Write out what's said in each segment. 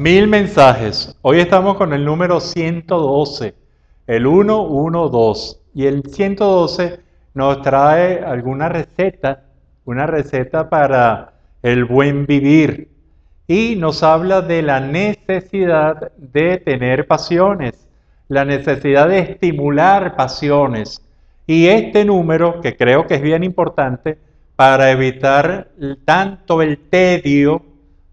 Mil mensajes. Hoy estamos con el número 112, el 112. Y el 112 nos trae alguna receta, una receta para el buen vivir. Y nos habla de la necesidad de tener pasiones, la necesidad de estimular pasiones. Y este número, que creo que es bien importante, para evitar tanto el tedio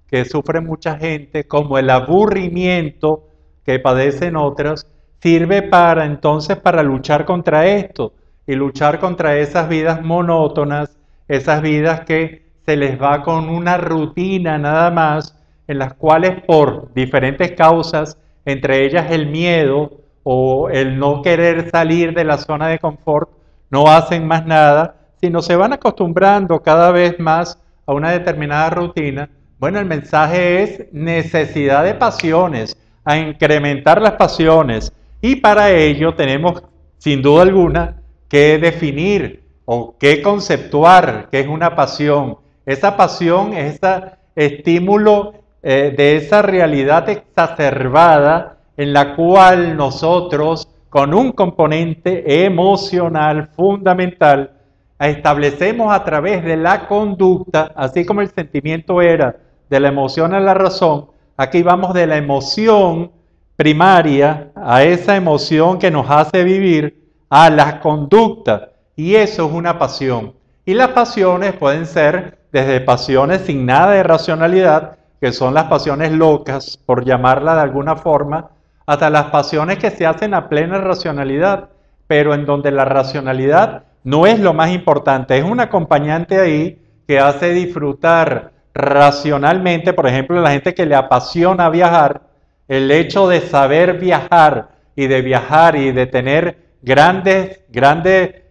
que sufre mucha gente, como el aburrimiento que padecen otras, sirve para entonces para luchar contra esto y luchar contra esas vidas monótonas, esas vidas que se les va con una rutina nada más, en las cuales por diferentes causas, entre ellas el miedo o el no querer salir de la zona de confort, no hacen más nada, sino se van acostumbrando cada vez más a una determinada rutina. Bueno, el mensaje es necesidad de pasiones, a incrementar las pasiones. Y para ello tenemos, sin duda alguna, que definir o que conceptuar qué es una pasión. Esa pasión es ese estímulo de esa realidad exacerbada en la cual nosotros, con un componente emocional fundamental, establecemos a través de la conducta, así como el sentimiento era de la emoción a la razón, aquí vamos de la emoción primaria a esa emoción que nos hace vivir, a la conducta, y eso es una pasión. Y las pasiones pueden ser desde pasiones sin nada de racionalidad, que son las pasiones locas, por llamarla de alguna forma, hasta las pasiones que se hacen a plena racionalidad, pero en donde la racionalidad no es lo más importante, es un acompañante ahí que hace disfrutar racionalmente, por ejemplo, la gente que le apasiona viajar, el hecho de saber viajar y de tener grandes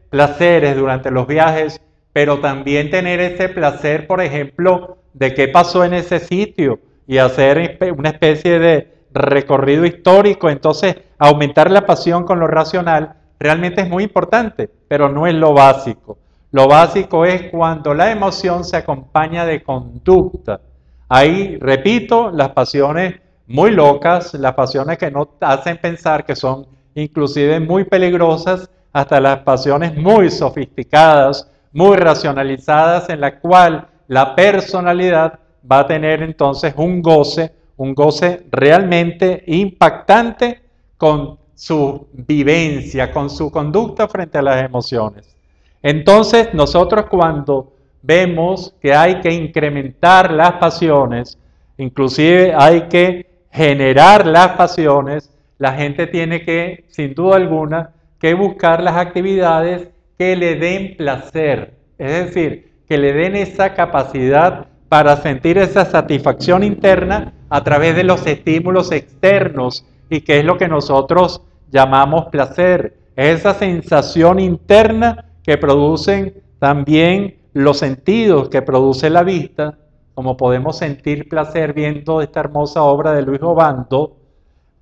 placeres durante los viajes, pero también tener ese placer, por ejemplo, de qué pasó en ese sitio y hacer una especie de recorrido histórico, entonces aumentar la pasión con lo racional realmente es muy importante, pero no es lo básico. Lo básico es cuando la emoción se acompaña de conducta. Ahí, repito, las pasiones muy locas, las pasiones que no hacen pensar, que son inclusive muy peligrosas, hasta las pasiones muy sofisticadas, muy racionalizadas, en la cual la personalidad va a tener entonces un goce realmente impactante con su vivencia, con su conducta frente a las emociones. Entonces, nosotros cuando vemos que hay que incrementar las pasiones, inclusive hay que generar las pasiones, la gente tiene que, sin duda alguna, que buscar las actividades que le den placer, es decir, que le den esa capacidad para sentir esa satisfacción interna a través de los estímulos externos, y que es lo que nosotros llamamos placer, es esa sensación interna que producen también los sentidos, que produce la vista, como podemos sentir placer viendo esta hermosa obra de Luis Obando,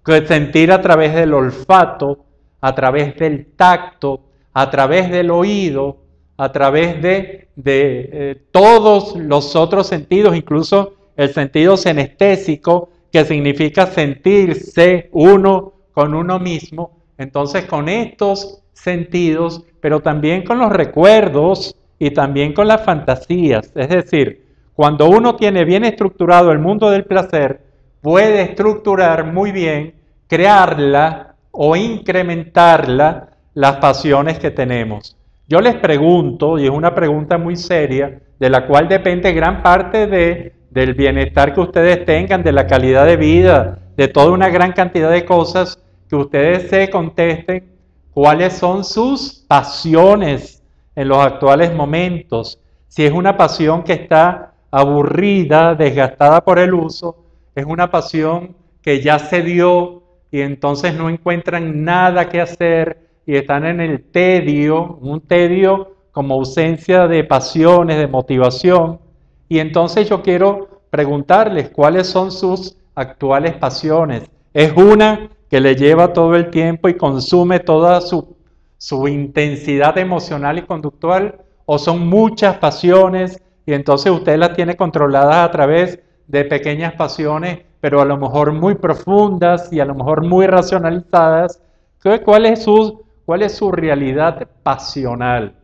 que sentir a través del olfato, a través del tacto, a través del oído, a través de todos los otros sentidos, incluso el sentido senestésico, que significa sentirse uno con uno mismo. Entonces, con estos sentidos, pero también con los recuerdos y también con las fantasías. Es decir, cuando uno tiene bien estructurado el mundo del placer, puede estructurar muy bien, crearla o incrementarla, las pasiones que tenemos. Yo les pregunto, y es una pregunta muy seria, de la cual depende gran parte del bienestar que ustedes tengan, de la calidad de vida, de toda una gran cantidad de cosas, que ustedes se contesten cuáles son sus pasiones en los actuales momentos. Si es una pasión que está aburrida, desgastada por el uso, es una pasión que ya se dio y entonces no encuentran nada que hacer y están en el tedio, un tedio como ausencia de pasiones, de motivación. Y entonces yo quiero preguntarles cuáles son sus actuales pasiones. ¿Es una que le lleva todo el tiempo y consume toda su intensidad emocional y conductual? ¿O son muchas pasiones y entonces usted las tiene controladas a través de pequeñas pasiones pero a lo mejor muy profundas y a lo mejor muy racionalizadas. ¿Cuál es su realidad pasional?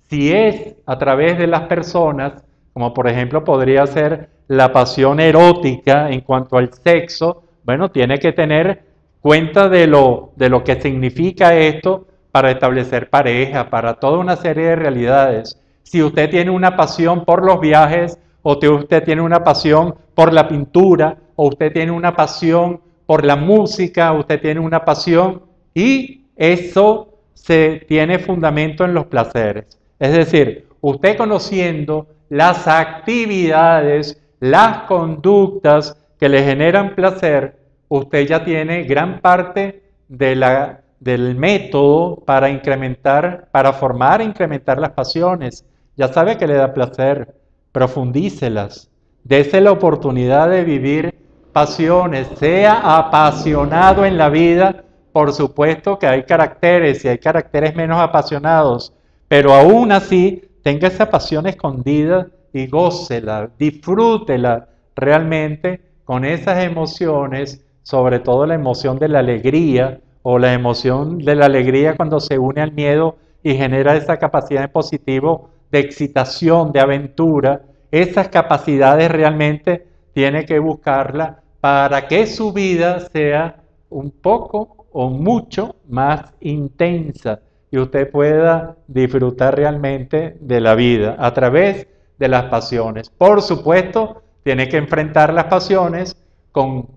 Si es a través de las personas, como por ejemplo podría ser la pasión erótica en cuanto al sexo, bueno, tiene que tener cuenta de lo que significa esto para establecer pareja, para toda una serie de realidades. Si usted tiene una pasión por los viajes, o usted tiene una pasión por la pintura, o usted tiene una pasión por la música, usted tiene una pasión, y eso se tiene fundamento en los placeres. Es decir, usted conociendo las actividades, las conductas que le generan placer, usted ya tiene gran parte del método para incrementar, para formar e incrementar las pasiones. Ya sabe que le da placer, profundícelas, dése la oportunidad de vivir pasiones, sea apasionado en la vida. Por supuesto que hay caracteres y hay caracteres menos apasionados, pero aún así tenga esa pasión escondida y gócela, disfrútela realmente con esas emociones, sobre todo la emoción de la alegría o la emoción de la alegría cuando se une al miedo y genera esa capacidad de positivo, de excitación, de aventura. Esas capacidades realmente tiene que buscarla para que su vida sea un poco o mucho más intensa y usted pueda disfrutar realmente de la vida a través de las pasiones. Por supuesto, tiene que enfrentar las pasiones con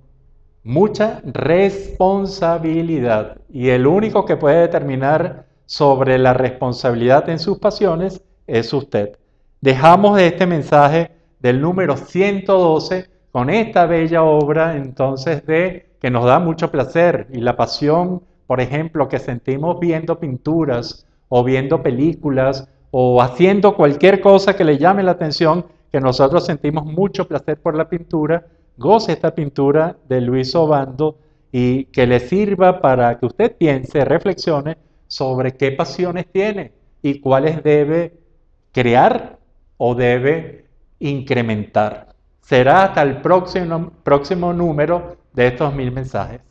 mucha responsabilidad y el único que puede determinar sobre la responsabilidad en sus pasiones es usted. Dejamos de este mensaje del número 112 con esta bella obra entonces de que nos da mucho placer y la pasión, por ejemplo, que sentimos viendo pinturas o viendo películas o haciendo cualquier cosa que le llame la atención, que nosotros sentimos mucho placer por la pintura. Goce esta pintura de Luis Obando y que le sirva para que usted piense, reflexione sobre qué pasiones tiene y cuáles debe crear o debe incrementar. Será hasta el próximo número de estos 1000 mensajes.